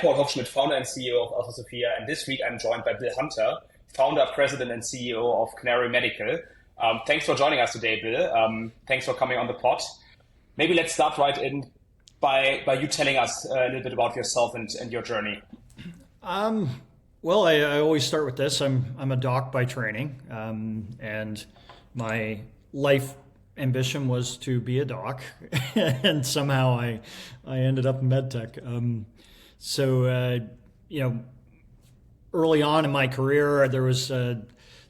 Paul Hoffschmidt, founder and CEO of Alpha Sophia, and this week I'm joined by Bill Hunter, founder, president, and CEO of Canary Medical. Thanks for joining us today, Bill. Thanks for coming on the pod. Maybe let's start right in by you telling us a little bit about yourself and your journey. Well, I always start with this. I'm a doc by training, and my life ambition was to be a doc, and somehow I ended up in MedTech. Early on in my career, there was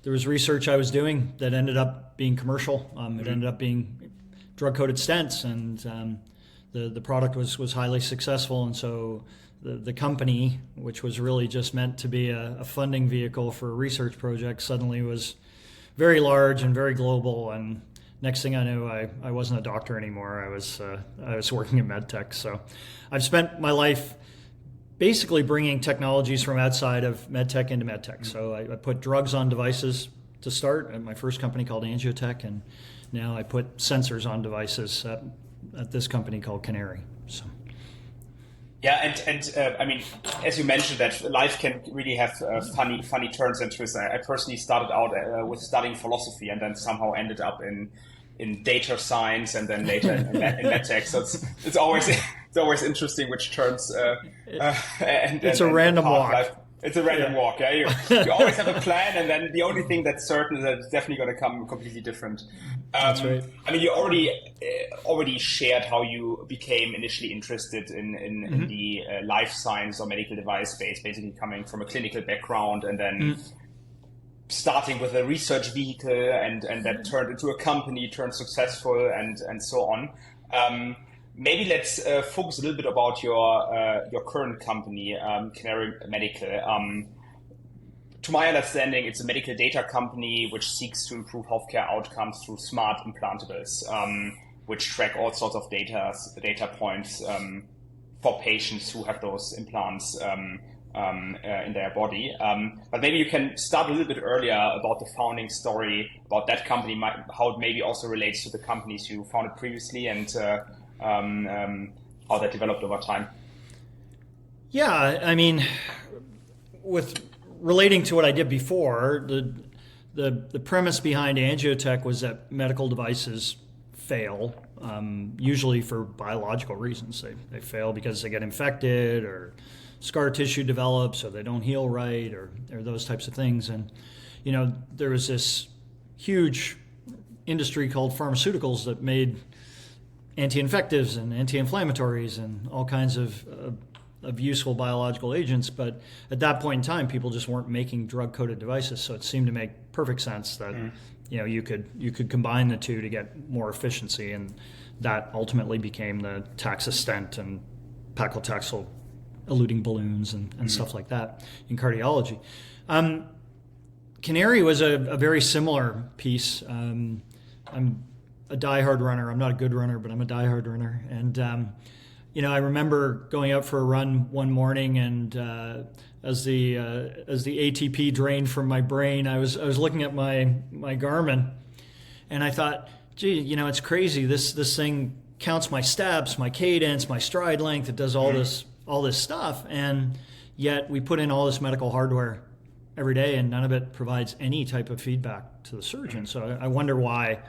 research I was doing that ended up being commercial. It ended up being drug-coated stents, and the product was highly successful. And so the company, which was really just meant to be a funding vehicle for a research project, suddenly was very large and very global. And next thing I knew, I wasn't a doctor anymore. I was working in MedTech. So I've spent my life basically bringing technologies from outside of MedTech into MedTech. So I put drugs on devices to start at my first company called Angiotech, and now I put sensors on devices at this company called Canary. So. Yeah, and I mean, as you mentioned, that life can really have funny turns and twists. I personally started out with studying philosophy, and then somehow ended up in data science, and then later in MedTech. So it's always interesting which turns. It's a random walk. It's a random walk. Yeah, you always have a plan, and then the only thing that's certain is that it's definitely going to come completely different. That's right. I mean, you already shared how you became initially interested in the life science or medical device space, basically coming from a clinical background, and then starting with a research vehicle, and that turned into a company, turned successful, and so on. Maybe let's focus a little bit about your current company, Canary Medical. To my understanding, it's a medical data company which seeks to improve healthcare outcomes through smart implantables, which track all sorts of data points for patients who have those implants in their body. But maybe you can start a little bit earlier about the founding story, about that company, how it maybe also relates to the companies you founded previously, and how that developed over time. Yeah, I mean, with relating to what I did before, the premise behind Angiotech was that medical devices fail, usually for biological reasons. They fail because they get infected, or scar tissue develops, or they don't heal right, or those types of things. And there was this huge industry called pharmaceuticals that made anti-infectives and anti-inflammatories and all kinds of useful biological agents, but at that point in time, people just weren't making drug-coated devices. So it seemed to make perfect sense that you could combine the two to get more efficiency, and that ultimately became the TAXUS stent and paclitaxel-eluting balloons and stuff like that in cardiology. Canary was a very similar piece. I'm a diehard runner. I'm not a good runner, but I'm a diehard runner. And I remember going out for a run one morning, and as the ATP drained from my brain, I was looking at my Garmin, and I thought, gee, it's crazy. This thing counts my steps, my cadence, my stride length. It does all this stuff, and yet we put in all this medical hardware every day, and none of it provides any type of feedback to the surgeon. So I wonder why.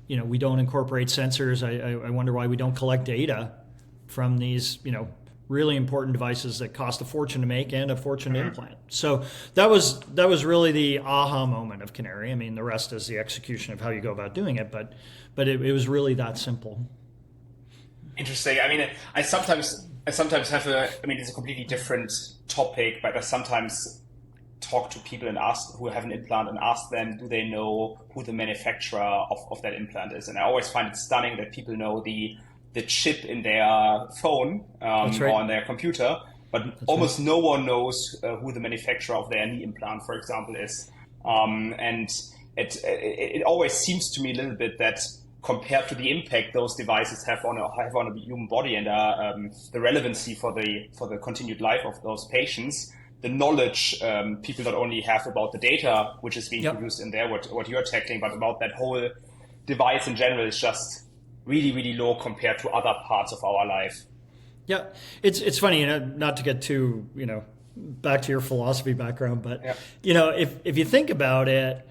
We don't incorporate sensors. I wonder why we don't collect data from these, really important devices that cost a fortune to make and a fortune to implant. So that was really the aha moment of Canary. I mean, the rest is the execution of how you go about doing it, but it was really that simple. Interesting. I mean, I sometimes have it's a completely different topic, but I sometimes talk to people and who have an implant and ask them, do they know who the manufacturer of that implant is? And I always find it stunning that people know the chip in their phone or in their computer, but almost no one knows who the manufacturer of their knee implant, for example, is. And it always seems to me a little bit that compared to the impact those devices have on a human body and the relevancy for the continued life of those patients, the knowledge people not only have about the data which is being produced in there, what you're tackling, but about that whole device in general is just really, really low compared to other parts of our life. Yeah, it's funny, not to get too, back to your philosophy background, but if you think about it,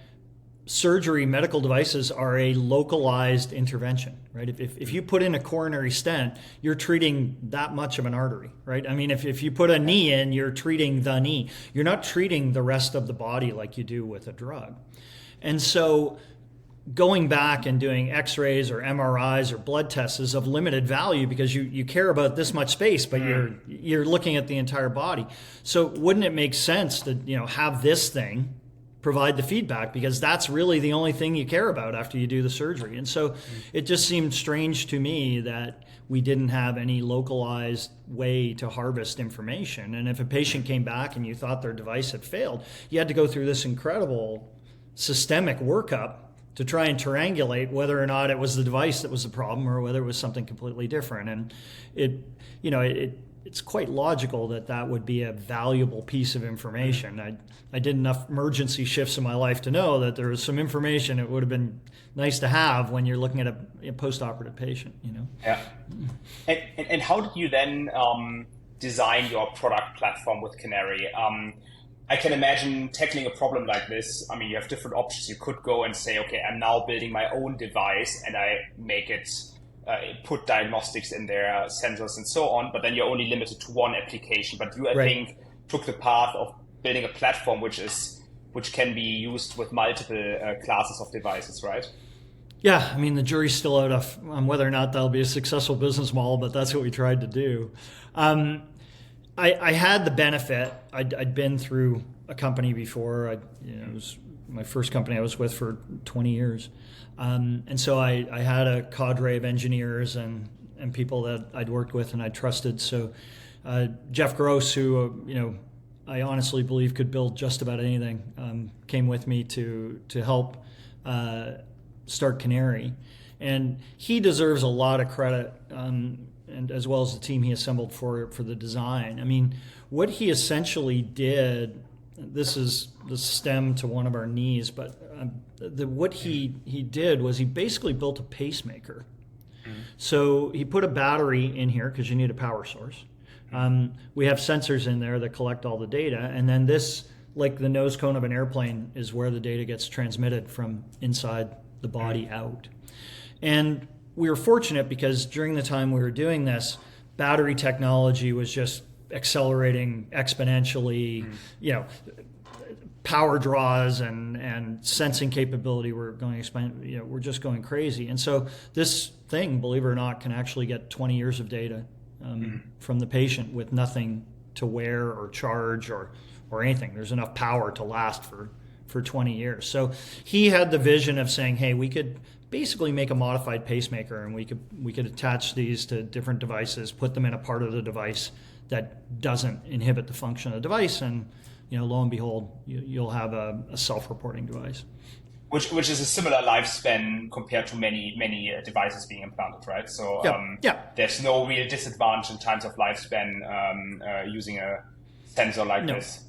surgery, medical devices are a localized intervention, right? If you put in a coronary stent, you're treating that much of an artery, right? I mean, if you put a knee in, you're treating the knee. You're not treating the rest of the body like you do with a drug. And so going back and doing x-rays or MRIs or blood tests is of limited value because you care about this much space, but you're looking at the entire body. So wouldn't it make sense to have this thing provide the feedback, because that's really the only thing you care about after you do the surgery? And so it just seemed strange to me that we didn't have any localized way to harvest information. And if a patient came back and you thought their device had failed, you had to go through this incredible systemic workup to try and triangulate whether or not it was the device that was the problem or whether it was something completely different. And it's quite logical that would be a valuable piece of information. I did enough emergency shifts in my life to know that there was some information it would have been nice to have when you're looking at a post-operative patient. Yeah. And how did you then design your product platform with Canary? I can imagine tackling a problem like this. I mean, you have different options. You could go and say, okay, I'm now building my own device and I make it put diagnostics in there, sensors and so on, but then you're only limited to one application. But you, I think, took the path of building a platform which can be used with multiple classes of devices, right? Yeah, I mean, the jury's still out on whether or not that'll be a successful business model, but that's what we tried to do. I had the benefit. I'd been through a company before. It was my first company I was with for 20 years. And so I had a cadre of engineers and people that I'd worked with and I trusted. So Jeff Gross, who I honestly believe could build just about anything, came with me to help start Canary. And he deserves a lot of credit, and as well as the team he assembled for the design. I mean, what he essentially did, this is the stem to one of our knees, but what he did was he basically built a pacemaker. So he put a battery in here because you need a power source. We have sensors in there that collect all the data, and then this, like the nose cone of an airplane, is where the data gets transmitted from inside the body out. And we were fortunate because during the time we were doing this, battery technology was just accelerating exponentially. Power draws and sensing capability were we're just going crazy. And so this thing, believe it or not, can actually get 20 years of data from the patient with nothing to wear or charge or anything. There's enough power to last for 20 years. So he had the vision of saying, hey, we could basically make a modified pacemaker, and we could attach these to different devices, put them in a part of the device that doesn't inhibit the function of the device, and lo and behold, you'll have a self-reporting device. Which is a similar lifespan compared to many devices being implanted, right? So there's no real disadvantage in terms of lifespan using a sensor like this.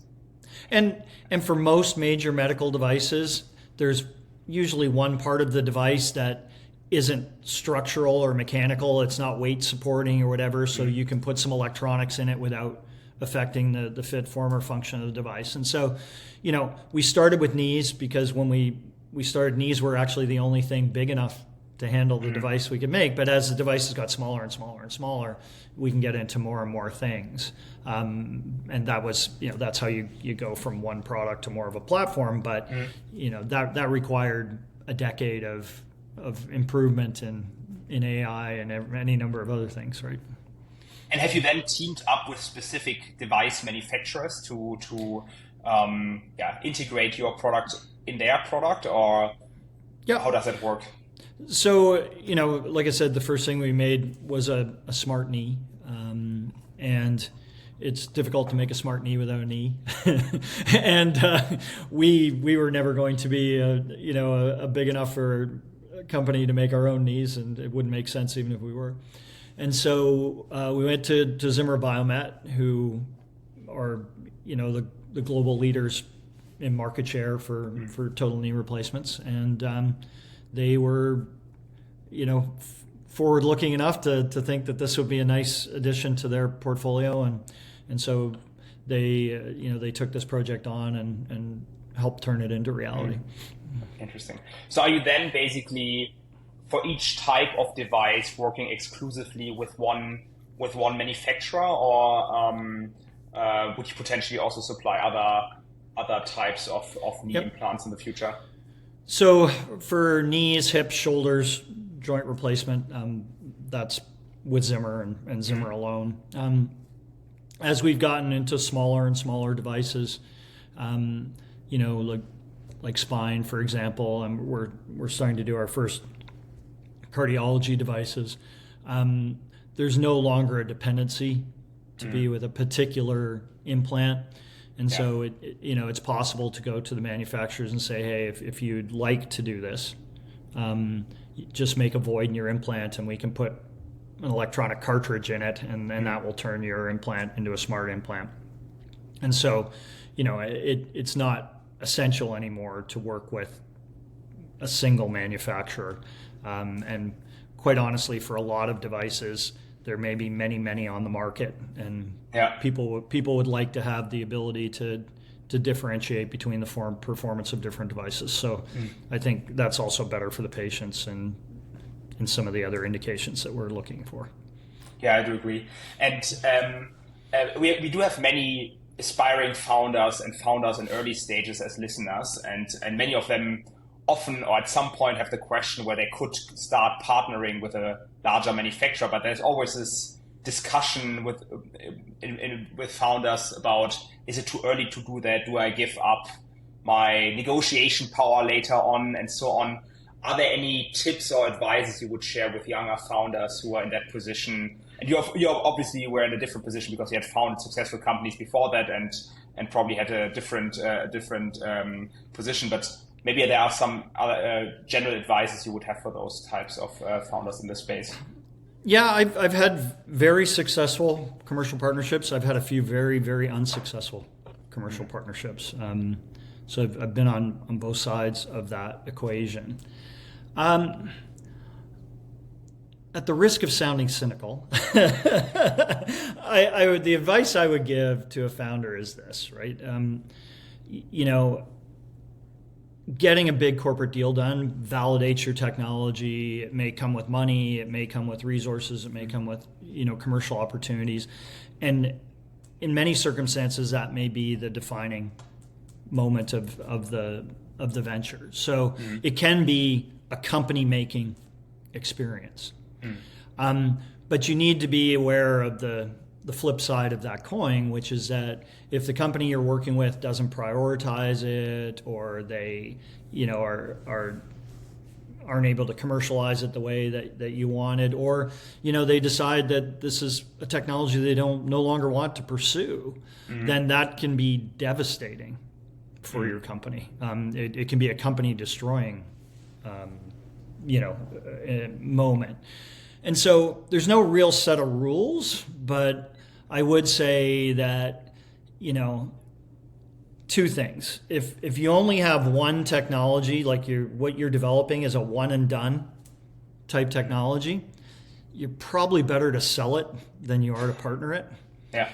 And for most major medical devices, there's usually one part of the device that isn't structural or mechanical. It's not weight supporting or whatever, so you can put some electronics in it without affecting the fit, form, or function of the device. And so, we started with knees because when we started, knees were actually the only thing big enough to handle the device we could make. But as the devices got smaller and smaller and smaller, we can get into more and more things. And that was, that's how you go from one product to more of a platform. But, that required a decade of improvement in AI and any number of other things, right? And have you then teamed up with specific device manufacturers to integrate your product in their product, or how does that work? So, like I said, the first thing we made was a smart knee, and it's difficult to make a smart knee without a knee. And we were never going to be a big enough for a company to make our own knees, and it wouldn't make sense even if we were. And so we went to Zimmer Biomet, who are the global leaders in market share for total knee replacements, and they were forward-looking enough to think that this would be a nice addition to their portfolio, and so they took this project on and helped turn it into reality. Interesting. So are you then basically, for each type of device, working exclusively with one manufacturer, or would you potentially also supply other types of knee implants in the future? So for knees, hips, shoulders, joint replacement, that's with Zimmer and Zimmer alone. As we've gotten into smaller and smaller devices, like spine, for example, we're starting to do our first cardiology devices. There's no longer a dependency to be with a particular implant. And so it's possible to go to the manufacturers and say, hey, if you'd like to do this, just make a void in your implant and we can put an electronic cartridge in it, and that will turn your implant into a smart implant. And so, it's not essential anymore to work with a single manufacturer. And quite honestly, for a lot of devices, there may be many, many on the market, and people would like to have the ability to differentiate between the performance of different devices. So I think that's also better for the patients and some of the other indications that we're looking for. Yeah, I do agree. And we do have many aspiring founders in early stages as listeners, and many of them often or at some point have the question where they could start partnering with a larger manufacturer, but there's always this discussion with founders about, is it too early to do that? Do I give up my negotiation power later on, and so on? Are there any tips or advices you would share with younger founders who are in that position? And you obviously were in a different position because you had founded successful companies before that and probably had a different position, but maybe there are some other general advices you would have for those types of founders in this space. Yeah, I've had very successful commercial partnerships. I've had a few very, very unsuccessful commercial partnerships. So I've been on both sides of that equation. At the risk of sounding cynical, the advice I would give to a founder is this, right? Getting a big corporate deal done validates your technology. It may come with money, it may come with resources, it may come with commercial opportunities, and in many circumstances that may be the defining moment of the venture. So it can be a company making experience, but you need to be aware of the flip side of that coin, which is that if the company you're working with doesn't prioritize it, or they, aren't able to commercialize it the way that you wanted, or, they decide that this is a technology they no longer want to pursue, then that can be devastating for your company. It can be a company destroying, moment. And so there's no real set of rules, but I would say that, two things. If you only have one technology, like what you're developing is a one and done type technology, you're probably better to sell it than you are to partner it. Yeah.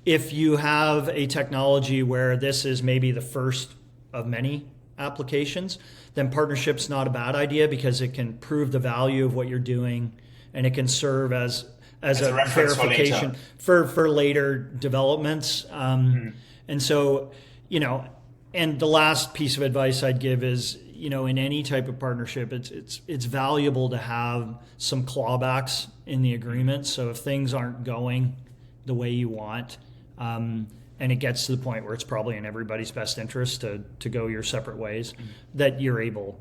If you have a technology where this is maybe the first of many applications, then partnership's not a bad idea, because it can prove the value of what you're doing, and it can serve as a verification for later developments. And so, and the last piece of advice I'd give is, in any type of partnership, it's valuable to have some clawbacks in the agreement. So if things aren't going the way you want, and it gets to the point where it's probably in everybody's best interest to go your separate ways, that you're able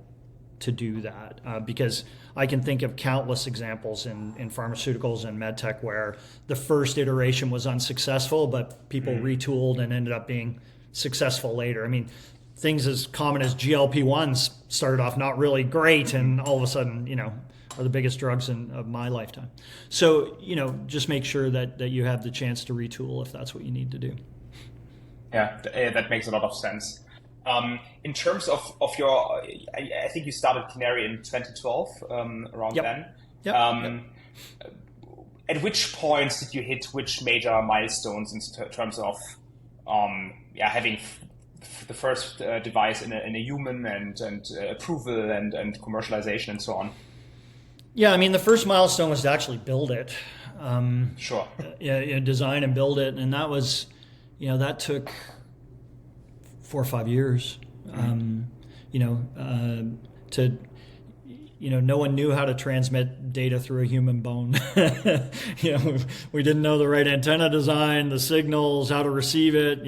to do that. Because I can think of countless examples in pharmaceuticals and MedTech where the first iteration was unsuccessful, but people retooled and ended up being successful later. I mean, things as common as GLP-1s started off not really great, and all of a sudden, are the biggest drugs of my lifetime. So, just make sure that you have the chance to retool if that's what you need to do. Yeah, that makes a lot of sense. In terms of your, I think you started Canary in 2012, around then. Yep. At which points did you hit which major milestones in terms of having the first device in a human and approval and commercialization and so on? Yeah, I mean, the first milestone was to actually build it. Sure. Design and build it, and that was, that took 4 or 5 years. No one knew how to transmit data through a human bone. We didn't know the right antenna design, the signals, how to receive it.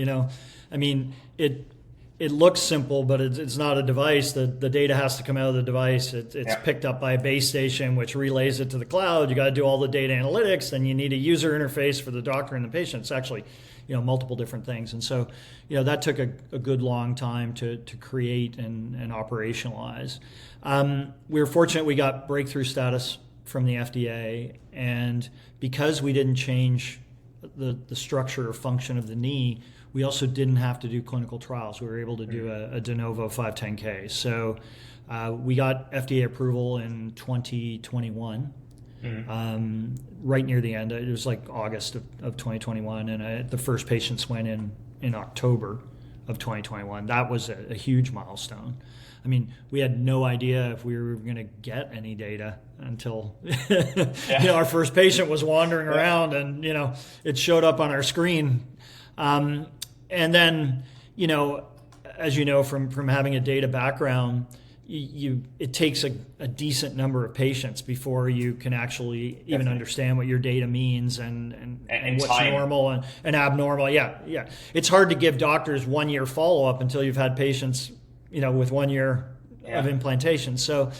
I mean, it looks simple, but it's not a device. The data has to come out of the device. It's picked up by a base station, which relays it to the cloud. You got to do all the data analytics. Then you need a user interface for the doctor and the patient. It's actually, multiple different things. And so, that took a good long time to create and operationalize. We were fortunate we got breakthrough status from the FDA. And because we didn't change the structure or function of the knee, we also didn't have to do clinical trials. We were able to do a de novo 510K. So we got FDA approval in 2021, right near the end. It was like August of 2021, and the first patients went in October of 2021. That was a huge milestone. I mean, we had no idea if we were going to get any data until our first patient was wandering around, and it showed up on our screen. And then, as you know from having a data background, it takes a decent number of patients before you can actually even understand what your data means and what's time. Normal and abnormal. Yeah. It's hard to give doctors 1 year follow-up until you've had patients, with 1 year of implantation. So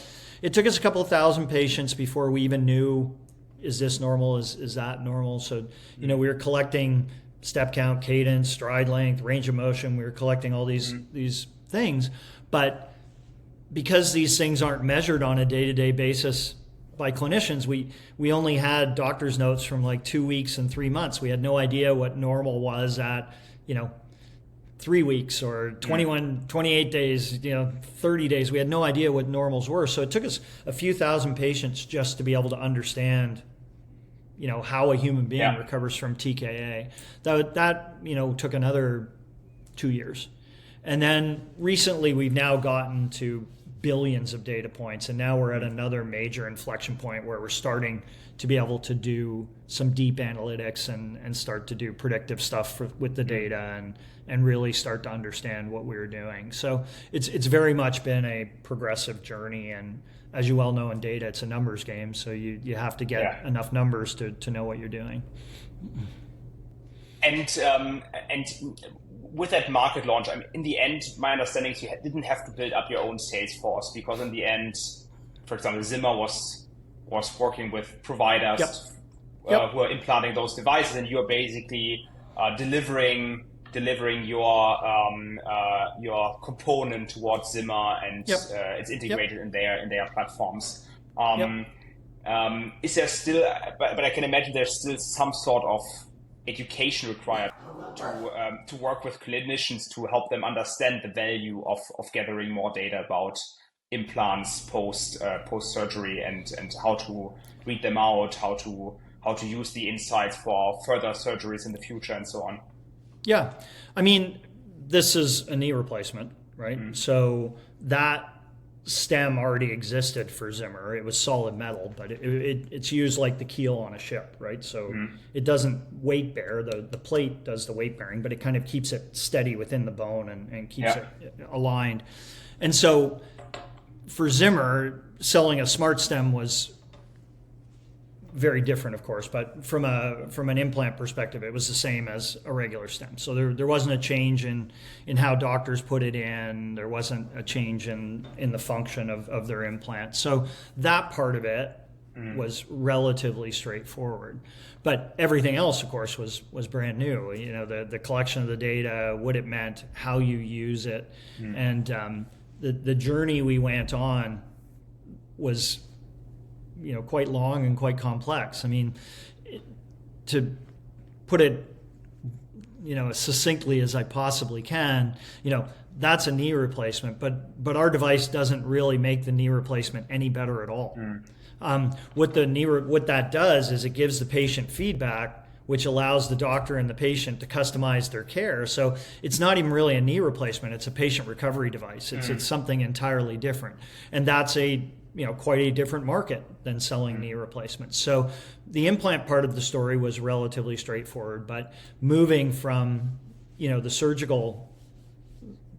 it took us a couple of thousand patients before we even knew, is this normal? Is that normal? So, we were collecting step count, cadence, stride length, range of motion. We were collecting all these things, but because these things aren't measured on a day-to-day basis by clinicians, we only had doctor's notes from like 2 weeks and 3 months. We had no idea what normal was at 3 weeks or 21, 28 days, 30 days. We had no idea what normals were. So it took us a few thousand patients just to be able to understand how a human being recovers from TKA. That took another 2 years. And then recently we've now gotten to billions of data points, and now we're at another major inflection point where we're starting to be able to do some deep analytics and start to do predictive stuff with the data and really start to understand what we're doing. So it's very much been a progressive journey, and as you well know, in data, it's a numbers game, so you have to get enough numbers to know what you're doing. And with that market launch, I mean, in the end, my understanding is you didn't have to build up your own sales force, because in the end, for example, Zimmer was working with providers who are implanting those devices, and you're basically delivering your component towards Zimmer, and it's integrated in their platforms. Is there still? But I can imagine there's still some sort of education required to work with clinicians to help them understand the value of gathering more data about implants post surgery and how to read them out, how to use the insights for further surgeries in the future, and so on. Yeah, I mean, this is a knee replacement, right? Mm-hmm. So that stem already existed for Zimmer. It was solid metal, but it's used like the keel on a ship, right? So it doesn't weight bear. The plate does the weight bearing, but it kind of keeps it steady within the bone and keeps it aligned. And so for Zimmer, selling a smart stem was very different, of course, but from an implant perspective, it was the same as a regular stem. So there wasn't a change in how doctors put it in. There wasn't a change in the function of their implant. So that part of it was relatively straightforward. But everything else, of course, was brand new. You know, the collection of the data, what it meant, how you use it, and the journey we went on was, you know, quite long and quite complex. I mean, to put it, you know, as succinctly as I possibly can, you know, that's a knee replacement, but our device doesn't really make the knee replacement any better at all. What that does is it gives the patient feedback, which allows the doctor and the patient to customize their care. So it's not even really a knee replacement; it's a patient recovery device. It's something entirely different, and that's quite a different market than selling knee replacements. So the implant part of the story was relatively straightforward, but moving from the surgical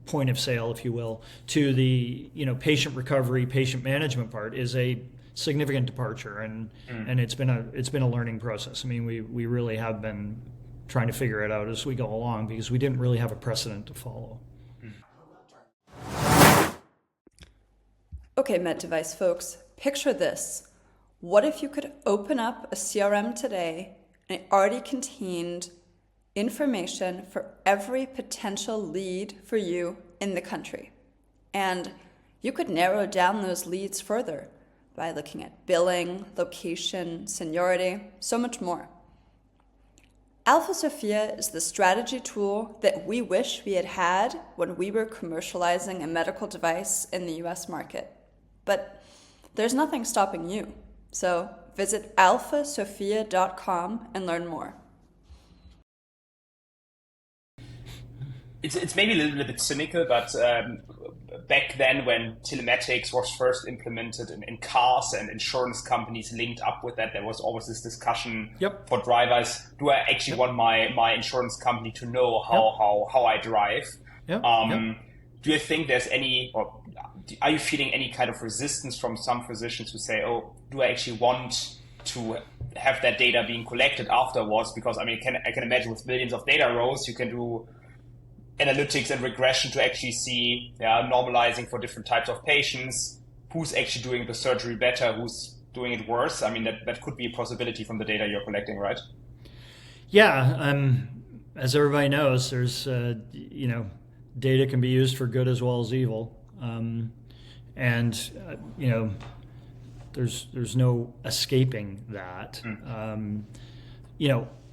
point of sale, if you will, to the patient recovery, patient management part is a significant departure, and it's been a learning process. I mean, we really have been trying to figure it out as we go along because we didn't really have a precedent to follow. Okay, med device folks, picture this. What if you could open up a CRM today and it already contained information for every potential lead for you in the country? And you could narrow down those leads further by looking at billing, location, seniority, so much more. Alpha Sophia is the strategy tool that we wish we had had when we were commercializing a medical device in the US market. But there's nothing stopping you. So visit alphasophia.com and learn more. It's maybe a little bit cynical, but back then when telematics was first implemented in cars and insurance companies linked up with that, there was always this discussion for drivers. Do I actually want my insurance company to know how I drive? Do you think there's any, or are you feeling any kind of resistance from some physicians who say, oh, do I actually want to have that data being collected afterwards? Because I can imagine with millions of data rows, you can do analytics and regression to actually see normalizing for different types of patients, who's actually doing the surgery better, who's doing it worse. I mean, that could be a possibility from the data you're collecting, right? Yeah. As everybody knows, there's, data can be used for good as well as evil. There's no escaping that.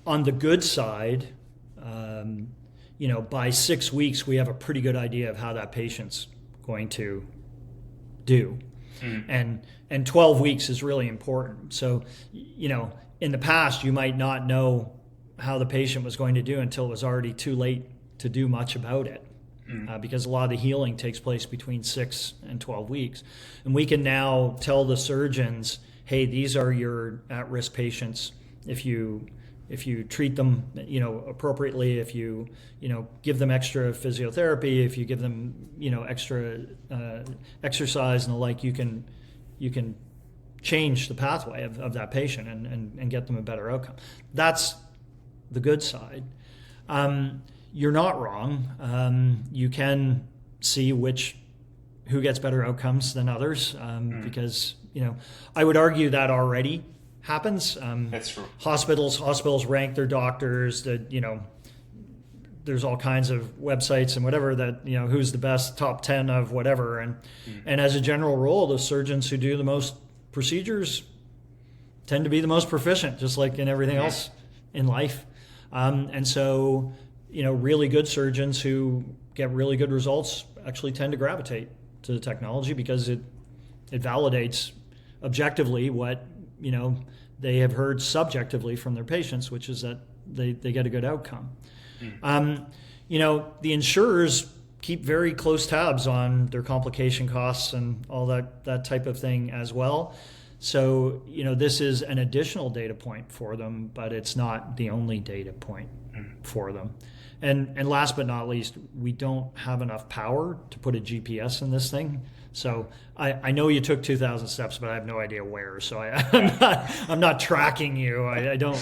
On the good side, by 6 weeks, we have a pretty good idea of how that patient's going to do. And 12 weeks is really important. So, in the past, you might not know how the patient was going to do until it was already too late to do much about it. Because a lot of the healing takes place between 6 and 12 weeks. And we can now tell the surgeons, hey, these are your at-risk patients. If you treat them, appropriately, if you give them extra physiotherapy, if you give them, extra exercise and the like, you can change the pathway of that patient and get them a better outcome. That's the good side. You're not wrong. You can see who gets better outcomes than others, because I would argue that already happens. That's true. Hospitals rank their doctors. There's all kinds of websites and whatever that who's the best top 10 of whatever, and as a general rule, the surgeons who do the most procedures tend to be the most proficient, just like in everything else in life. And so really good surgeons who get really good results actually tend to gravitate to the technology because it validates objectively what they have heard subjectively from their patients, which is that they get a good outcome. The insurers keep very close tabs on their complication costs and all that type of thing as well. So, this is an additional data point for them, but it's not the only data point for them. And last but not least, we don't have enough power to put a GPS in this thing. So I know you took 2,000 steps, but I have no idea where. So I'm not tracking you.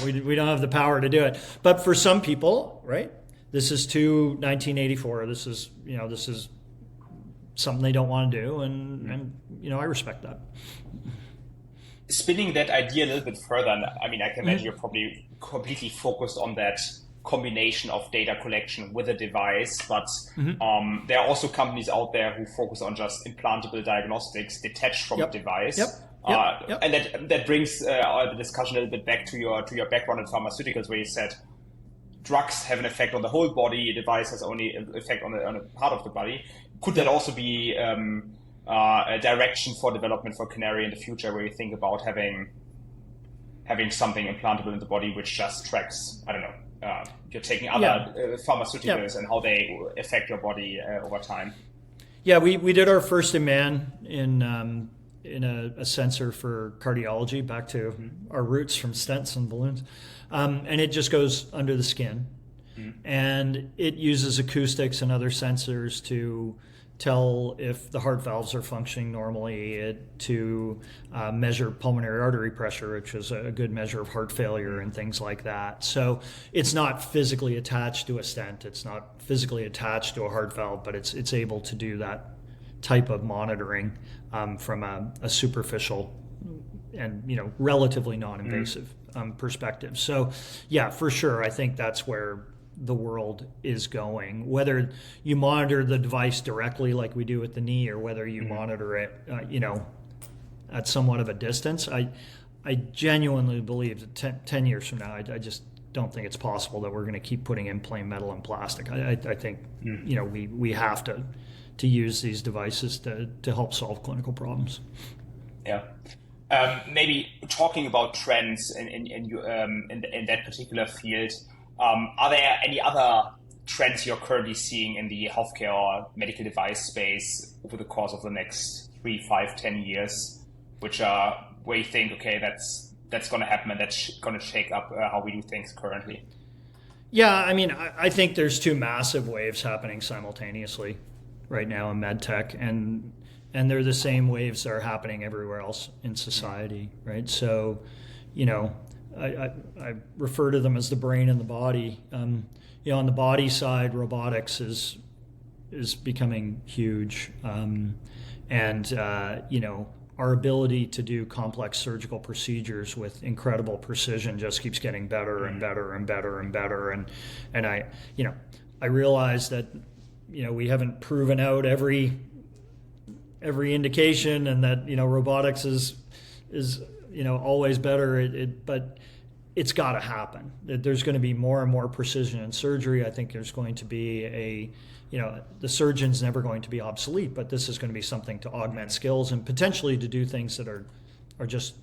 We don't have the power to do it. But for some people, right? This is 1984. This is something they don't want to do, and I respect that. Spinning that idea a little bit further, I can imagine you're probably completely focused on that combination of data collection with a device, but there are also companies out there who focus on just implantable diagnostics detached from the device. And that brings the discussion a little bit back to your background in pharmaceuticals, where you said drugs have an effect on the whole body, a device has only an effect on a part of the body. Could that also be a direction for development for Canary in the future, where you think about having something implantable in the body which just tracks, I don't know, you're taking other pharmaceuticals and how they affect your body over time? Yeah, we did our first in man in a sensor for cardiology, back to our roots from stents and balloons, and it just goes under the skin, and it uses acoustics and other sensors to tell if the heart valves are functioning normally, to measure pulmonary artery pressure, which is a good measure of heart failure and things like that. So it's not physically attached to a stent, it's not physically attached to a heart valve, but it's able to do that type of monitoring from a superficial and relatively non-invasive perspective. So yeah, for sure, I think that's where the world is going. Whether you monitor the device directly like we do with the knee, or whether you monitor it at somewhat of a distance, I genuinely believe that 10 years from now, I just don't think it's possible that we're going to keep putting in plain metal and plastic. I think we have to use these devices to help solve clinical problems. Yeah. Maybe talking about trends in that particular field, are there any other trends you're currently seeing in the healthcare or medical device space over the course of the next 3, 5, 10 years, which are where you think, okay, that's going to happen and that's going to shake up how we do things currently? Yeah, I mean, I think there's two massive waves happening simultaneously right now in MedTech, and they're the same waves that are happening everywhere else in society, right? So, I refer to them as the brain and the body. On the body side, robotics is becoming huge, and our ability to do complex surgical procedures with incredible precision just keeps getting better and better and better and better. And I realize that we haven't proven out every indication, and that robotics is always better. But it's got to happen. There's going to be more and more precision in surgery. I think there's going to be the surgeon's never going to be obsolete, but this is going to be something to augment skills and potentially to do things that are just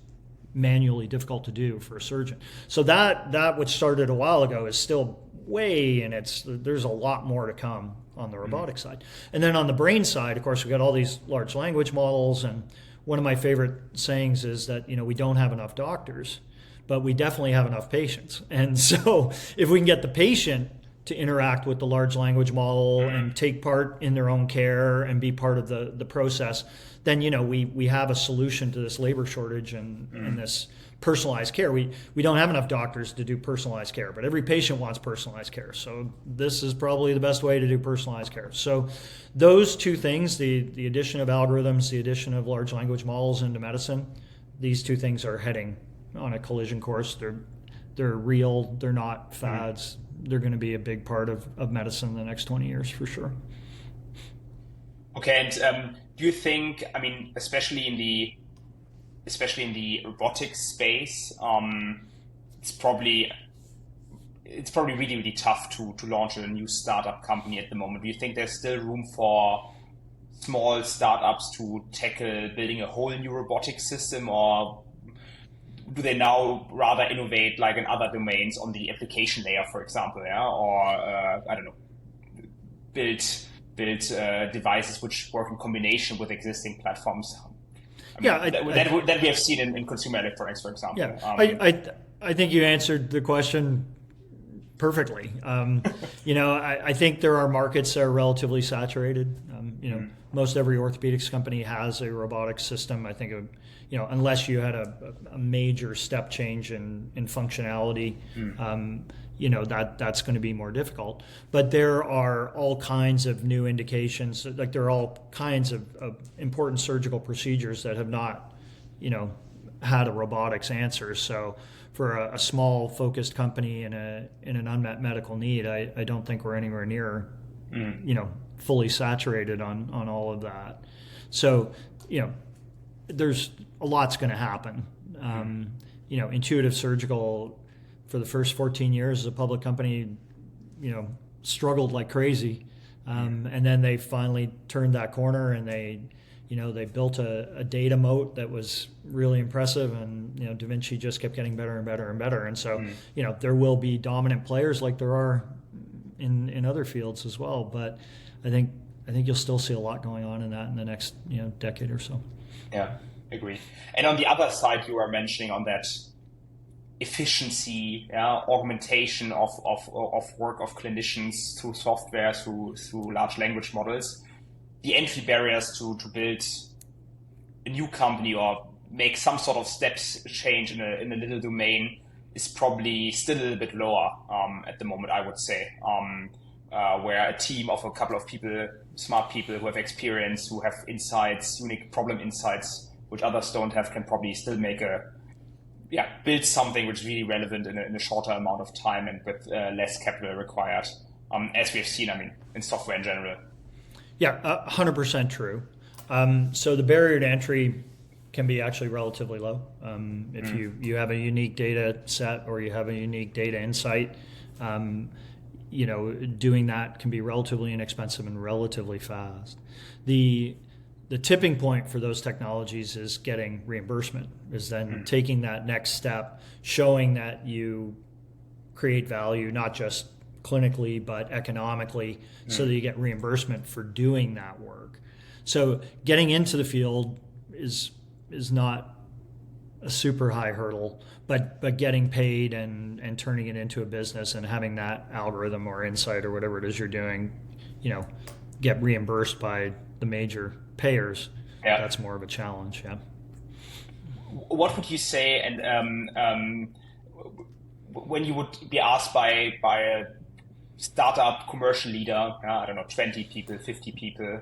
manually difficult to do for a surgeon. So that which started a while ago is still way, and there's a lot more to come on the robotic side. And then on the brain side, of course, we've got all these large language models, and one of my favorite sayings is that we don't have enough doctors, but we definitely have enough patients. And so if we can get the patient to interact with the large language model and take part in their own care and be part of the process, then we have a solution to this labor shortage and this personalized care. We don't have enough doctors to do personalized care, but every patient wants personalized care. So this is probably the best way to do personalized care. So those two things, the addition of algorithms, the addition of large language models into medicine, these two things are heading on a collision course. They're real. They're not fads. They're going to be a big part of medicine in the next 20 years for sure. Okay, and do you think, especially in the robotics space, it's probably really, really tough to launch a new startup company at the moment. Do you think there's still room for small startups to tackle building a whole new robotics system, or do they now rather innovate like in other domains on the application layer, for example, or I don't know, build devices which work in combination with existing platforms? That we have seen in consumer electronics, for example. Yeah, I think you answered the question perfectly. I think there are markets that are relatively saturated. Most every orthopedics company has a robotic system. I think unless you had a major step change in functionality, that's going to be more difficult. But there are all kinds of new indications, like there are all kinds of important surgical procedures that have not, had a robotics answer. So for a small focused company in an unmet medical need, I don't think we're anywhere near, fully saturated on all of that. So, there's a lot's going to happen. Intuitive Surgical, for the first 14 years as a public company, struggled like crazy. And then they finally turned that corner, and they They built a data moat that was really impressive, and Da Vinci just kept getting better and better and better. And so there will be dominant players like there are in other fields as well. But I think you'll still see a lot going on in that in the next decade or so. Yeah, agree. And on the other side, you are mentioning on that efficiency, augmentation of work of clinicians through software, through large language models. The entry barriers to build a new company or make some sort of steps change in a little domain is probably still a little bit lower at the moment, I would say. Where a team of a couple of people, smart people who have experience, who have insights, unique problem insights, which others don't have, can probably still build something which is really relevant in a shorter amount of time and with less capital required, as we've seen, in software in general. Yeah, 100% true. So the barrier to entry can be actually relatively low. If you have a unique data set or you have a unique data insight, doing that can be relatively inexpensive and relatively fast. The tipping point for those technologies is getting reimbursement, is then taking that next step, showing that you create value, not just clinically but economically, so that you get reimbursement for doing that work. So getting into the field is not a super high hurdle, but getting paid and turning it into a business and having that algorithm or insight or whatever it is you're doing, get reimbursed by the major payers, that's more of a challenge. What would you say, and when you would be asked by a startup commercial leader, I don't know, 20 people, 50 people,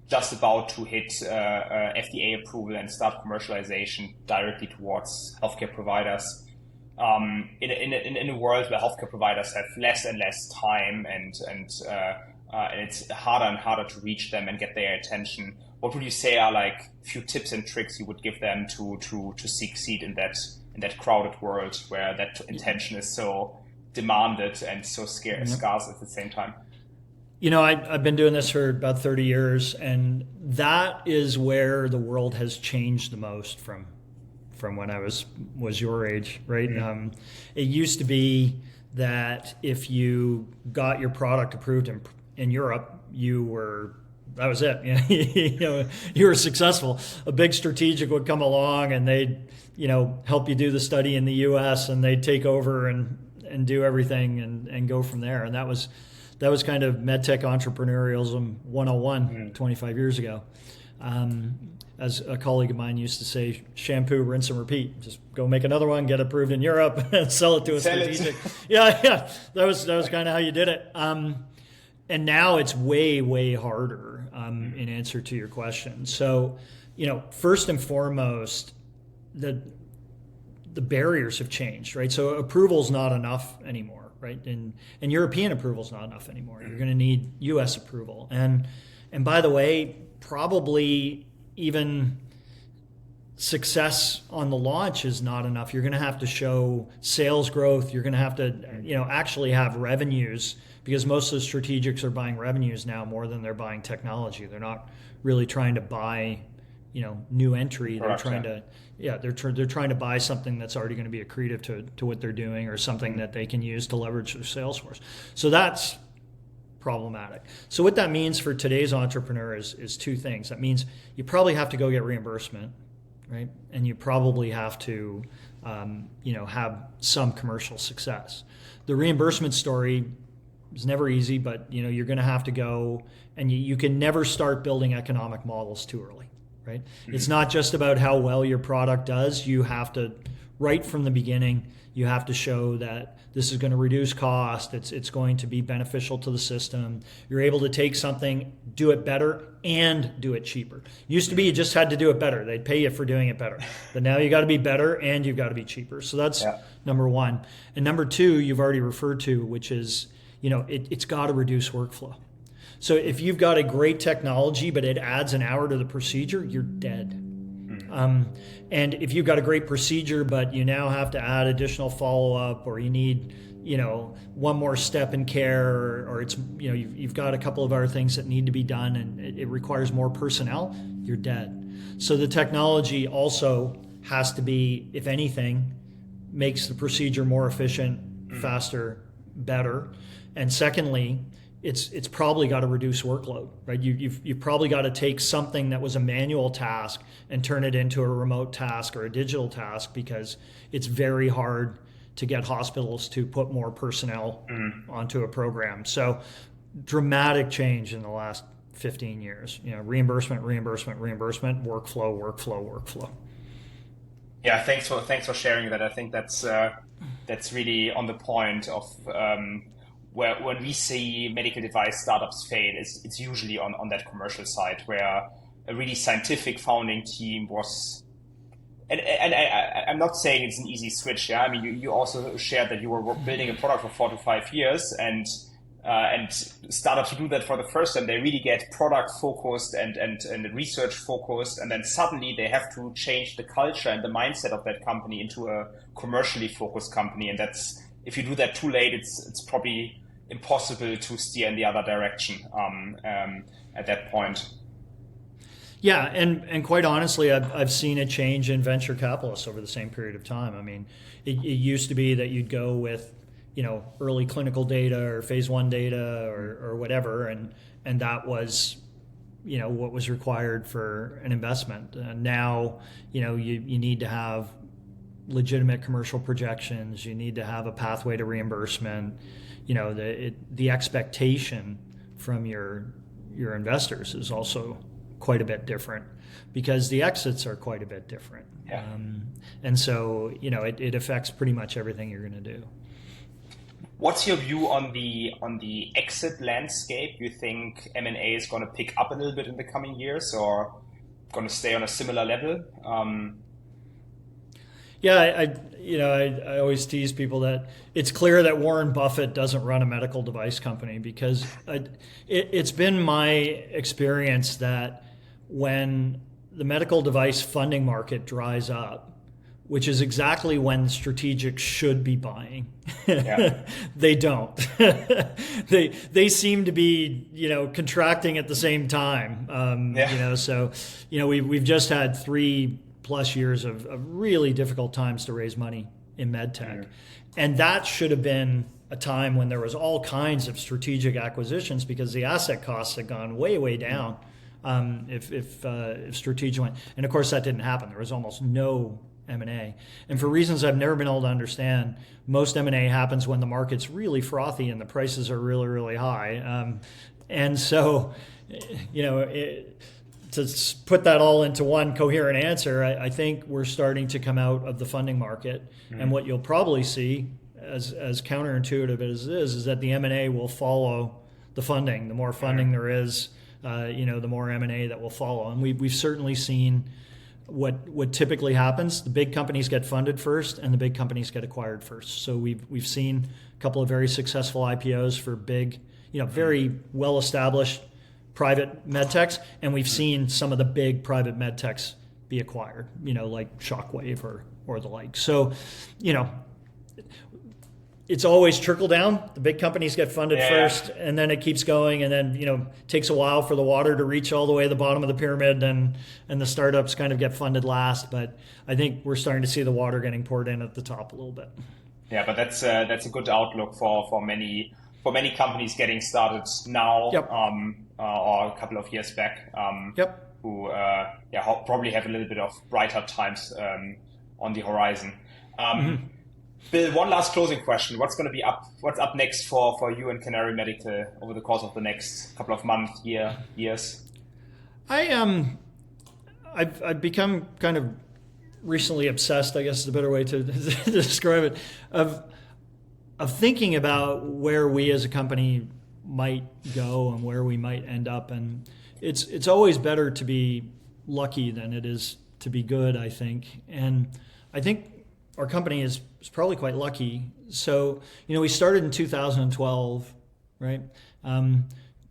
just about to hit FDA approval and start commercialization directly towards healthcare providers. In a world where healthcare providers have less and less time and it's harder and harder to reach them and get their attention, what would you say are like a few tips and tricks you would give them to succeed in that crowded world where that attention is so demanded and so scarce at the same time? I've been doing this for about 30 years, and that is where the world has changed the most from when I was your age, right? It used to be that if you got your product approved in Europe, that was it. You were successful. A big strategic would come along and they'd, help you do the study in the US, and they'd take over and do everything and go from there. And that was kind of MedTech entrepreneurialism 101 25 years ago. As a colleague of mine used to say, shampoo, rinse and repeat. Just go make another one, get approved in Europe, and sell it to a strategic. Yeah. That was kind of how you did it. And now it's way, way harder in answer to your question. So, first and foremost, the barriers have changed, right? So approval's not enough anymore, right? And European approval's not enough anymore. You're going to need U.S. approval. And by the way, probably even success on the launch is not enough. You're going to have to show sales growth. You're going to have to, actually have revenues, because most of the strategics are buying revenues now more than they're buying technology. They're not really trying to buy, new entry. They're trying to, they're trying to buy something that's already going to be accretive to what they're doing, or something that they can use to leverage their sales force. So that's problematic. So what that means for today's entrepreneur is two things. That means you probably have to go get reimbursement, right? And you probably have to, have some commercial success. The reimbursement story is never easy, but you're going to have to go, and you can never start building economic models too early, right? Mm-hmm. It's not just about how well your product does. You have to, right from the beginning, you have to show that this is going to reduce cost. It's going to be beneficial to the system. You're able to take something, do it better, and do it cheaper. Used to be you just had to do it better. They'd pay you for doing it better. But now you got to be better and you've got to be cheaper. So that's number one. And number two, you've already referred to, which is, it's got to reduce workflow. So if you've got a great technology, but it adds an hour to the procedure, you're dead. And if you've got a great procedure, but you now have to add additional follow-up, or you need one more step in care, or it's, you've got a couple of other things that need to be done and it requires more personnel, you're dead. So the technology also has to be, if anything, makes the procedure more efficient, faster, better. And secondly, it's probably got to reduce workload, right? You've probably got to take something that was a manual task and turn it into a remote task or a digital task, because it's very hard to get hospitals to put more personnel onto a program. So dramatic change in the last 15 years. Reimbursement, workflow. Yeah, thanks for sharing that. I think that's really on the point of where when we see medical device startups fail, it's usually on that commercial side, where a really scientific founding team was. And I'm not saying it's an easy switch. Yeah, I mean, you also shared that you were building a product for 4 to 5 years, and startups who do that for the first time, they really get product focused and research focused, and then suddenly they have to change the culture and the mindset of that company into a commercially focused company. And that's, if you do that too late, it's probably impossible to steer in the other direction at that point. Yeah, and quite honestly, I've seen a change in venture capitalists over the same period of time. I mean, it used to be that you'd go with early clinical data or phase 1 data or whatever, and that was what was required for an investment. Now you need to have legitimate commercial projections. You need to have a pathway to reimbursement. The expectation from your investors is also quite a bit different, because the exits are quite a bit different. Yeah. And so it affects pretty much everything you're going to do. What's your view on the exit landscape? You think M&A is going to pick up a little bit in the coming years, or going to stay on a similar level? Yeah, I always tease people that it's clear that Warren Buffett doesn't run a medical device company, because it's been my experience that when the medical device funding market dries up, which is exactly when strategics should be buying, they don't. they seem to be contracting at the same time. So we've just had 3+ years of really difficult times to raise money in MedTech. And that should have been a time when there was all kinds of strategic acquisitions, because the asset costs had gone way down if strategic went. And of course that didn't happen. There was almost no M&A. And for reasons I've never been able to understand, most M&A happens when the market's really frothy and the prices are really high. And so, to put that all into one coherent answer, I think we're starting to come out of the funding market. And what you'll probably see, as counterintuitive as it is that the M&A will follow the funding. The more funding there is, the more M&A that will follow. And we've certainly seen what typically happens. The big companies get funded first, and the big companies get acquired first. So we've seen a couple of very successful IPOs for big, very well-established private medtechs, and we've seen some of the big private medtechs be acquired, like Shockwave or the like. So, it's always trickle down. The big companies get funded first, and then it keeps going, and then takes a while for the water to reach all the way to the bottom of the pyramid, and the startups kind of get funded last. But I think we're starting to see the water getting poured in at the top a little bit. Yeah, but that's a good outlook for many companies getting started now, or a couple of years back, who probably have a little bit of brighter times on the horizon. Bill, one last closing question. What's up next for you and Canary Medical over the course of the next couple of months, years? I've become kind of recently obsessed, I guess is a better way to describe it, of thinking about where we as a company might go and where we might end up. And it's always better to be lucky than it is to be good, I think. And I think our company is probably quite lucky. So, we started in 2012, right?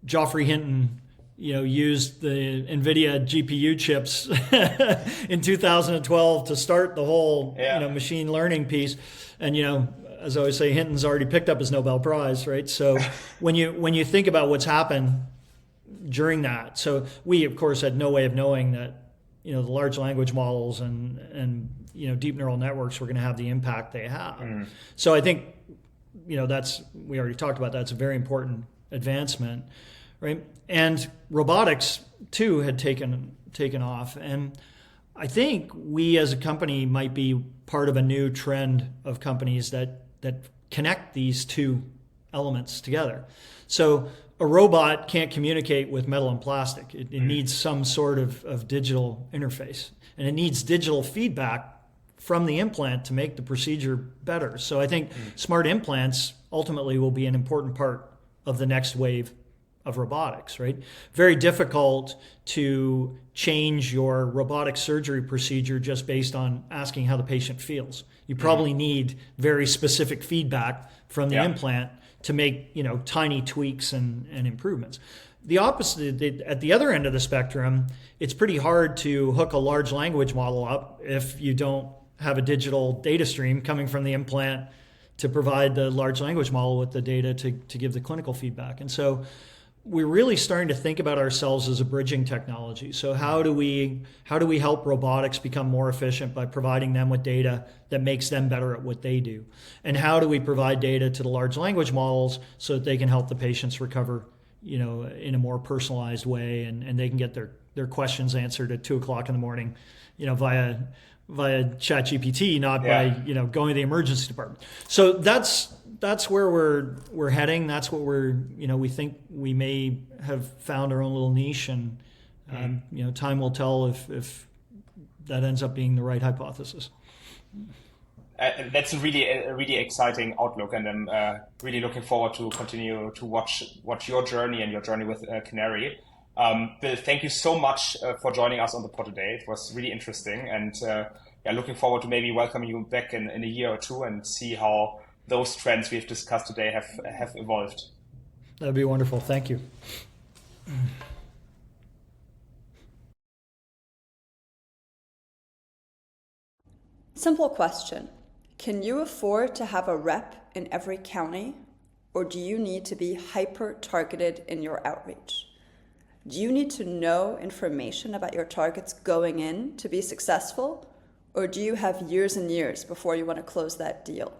Geoffrey Hinton used the NVIDIA GPU chips in 2012 to start the whole machine learning piece. And as I always say, Hinton's already picked up his Nobel Prize, right? So when you think about what's happened during that, so we of course had no way of knowing that the large language models and deep neural networks were going to have the impact they have. So I think we already talked about that. It's a very important advancement, right? And robotics too had taken off, and I think we as a company might be part of a new trend of companies that connect these two elements together. So a robot can't communicate with metal and plastic. It needs some sort of digital interface, and it needs digital feedback from the implant to make the procedure better. So I think smart implants ultimately will be an important part of the next wave of robotics, right? Very difficult to change your robotic surgery procedure just based on asking how the patient feels. You probably need very specific feedback from the implant to make tiny tweaks and improvements. The opposite, at the other end of the spectrum, it's pretty hard to hook a large language model up if you don't have a digital data stream coming from the implant to provide the large language model with the data to give the clinical feedback. And so we're really starting to think about ourselves as a bridging technology. So how do we help robotics become more efficient by providing them with data that makes them better at what they do? And how do we provide data to the large language models so that they can help the patients recover, in a more personalized way, and they can get their questions answered at 2:00 in the morning, via ChatGPT, not by going to the emergency department. So that's where we're heading. That's what we think we may have found our own little niche, and time will tell if that ends up being the right hypothesis. That's a really exciting outlook, and I'm really looking forward to continue to watch your journey and your journey with Canary. Bill, thank you so much for joining us on the pod today. It was really interesting, and looking forward to maybe welcoming you back in a year or two and see how those trends we've discussed today have evolved. That'd be wonderful. Thank you. Simple question. Can you afford to have a rep in every county, or do you need to be hyper-targeted in your outreach? Do you need to know information about your targets going in to be successful, or do you have years and years before you want to close that deal?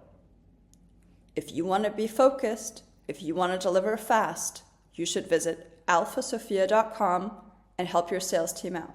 If you want to be focused, if you want to deliver fast, you should visit alphasophia.com and help your sales team out.